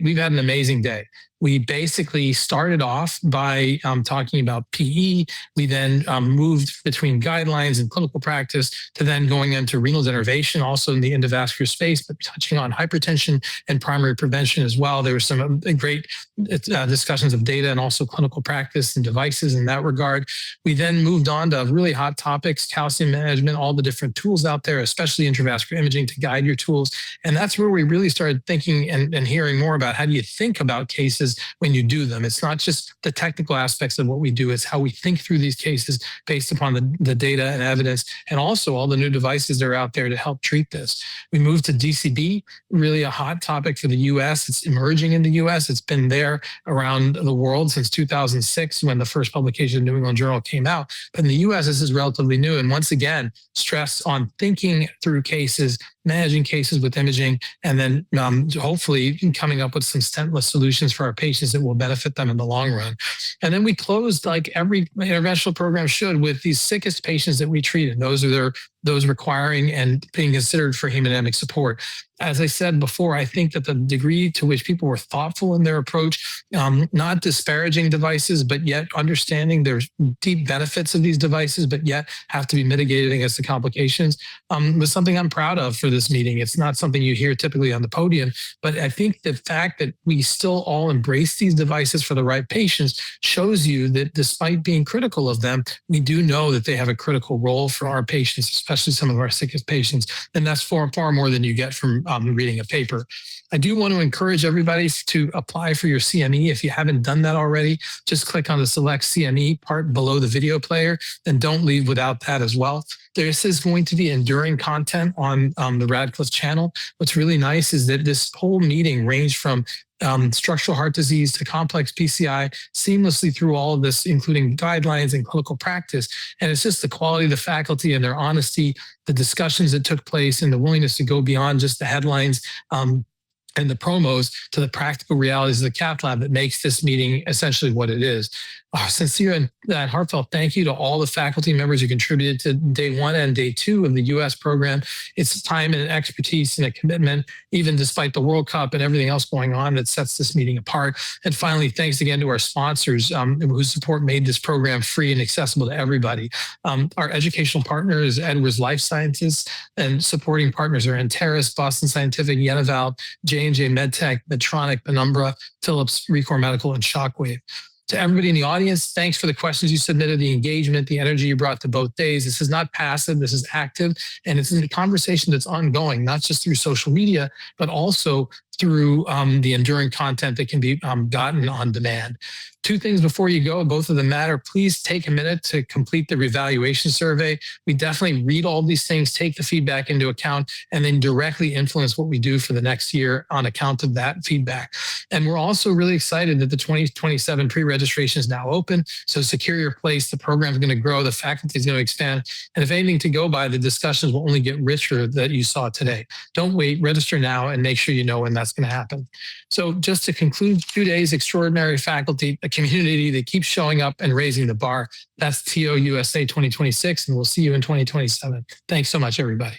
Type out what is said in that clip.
We've had an amazing day. We basically started off by talking about PE. We then moved between guidelines and clinical practice to then going into renal denervation, also in the endovascular space, but touching on hypertension and primary prevention as well. There were some great discussions of data and also clinical practice and devices in that regard. We then moved on to really hot topics, calcium management, all the different tools out there, especially intravascular imaging to guide your tools. And that's where we really started thinking and hearing more about how do you think about cases when you do them. It's not just the technical aspects of what we do, it's how we think through these cases based upon the data and evidence, and also all the new devices that are out there to help treat this. We moved to DCB, really a hot topic for the US. It's emerging in the US. It's been there around the world since 2006 when the first publication of New England Journal came out. But in the US, this is relatively new. And once again, stress on thinking through cases, managing cases with imaging, and then hopefully coming up with some stentless solutions for our patients that will benefit them in the long run. And then we closed, like every interventional program should, with these sickest patients that we treat, and those requiring and being considered for hemodynamic support. As I said before, I think that the degree to which people were thoughtful in their approach, not disparaging devices, but yet understanding there's deep benefits of these devices, but yet have to be mitigated against the complications, was something I'm proud of for this meeting. It's not something you hear typically on the podium, but I think the fact that we still all embrace these devices for the right patients shows you that despite being critical of them, we do know that they have a critical role for our patients, especially some of our sickest patients. And that's far more than you get from reading a paper. I do want to encourage everybody to apply for your CME. If you haven't done that already, just click on the select CME part below the video player, and don't leave without that as well. This is going to be enduring content on the Radcliffe channel. What's really nice is that this whole meeting ranged from structural heart disease to complex PCI seamlessly through all of this, including guidelines and clinical practice. And it's just the quality of the faculty and their honesty, the discussions that took place, and the willingness to go beyond just the headlines and the promos to the practical realities of the cath lab that makes this meeting essentially what it is. Sincere and heartfelt thank you to all the faculty members who contributed to day 1 and day 2 of the US program. It's time and expertise and a commitment, even despite the World Cup and everything else going on, that sets this meeting apart. And finally, thanks again to our sponsors whose support made this program free and accessible to everybody. Our educational partner is Edwards Life Sciences, and supporting partners are Anteris, Boston Scientific, Yenival, J&J MedTech, Medtronic, Penumbra, Philips, Recor Medical, and Shockwave. To everybody in the audience, thanks for the questions you submitted, the engagement, the energy you brought to both days. This is not passive, this is active, and it's a conversation that's ongoing, not just through social media, but also through the enduring content that can be gotten on demand. 2 things before you go, both of them matter. Please take a minute to complete the revaluation survey. We definitely read all these things, take the feedback into account, and then directly influence what we do for the next year on account of that feedback. And we're also really excited that the 2027 pre-registration is now open. So secure your place. The program is going to grow. The faculty is going to expand. And if anything to go by, the discussions will only get richer that you saw today. Don't wait. Register now and make sure you know when that's going to happen. So just to conclude, 2 days, extraordinary faculty, a community that keeps showing up and raising the bar. That's TIO USA 2026, and we'll see you in 2027. Thanks so much, everybody.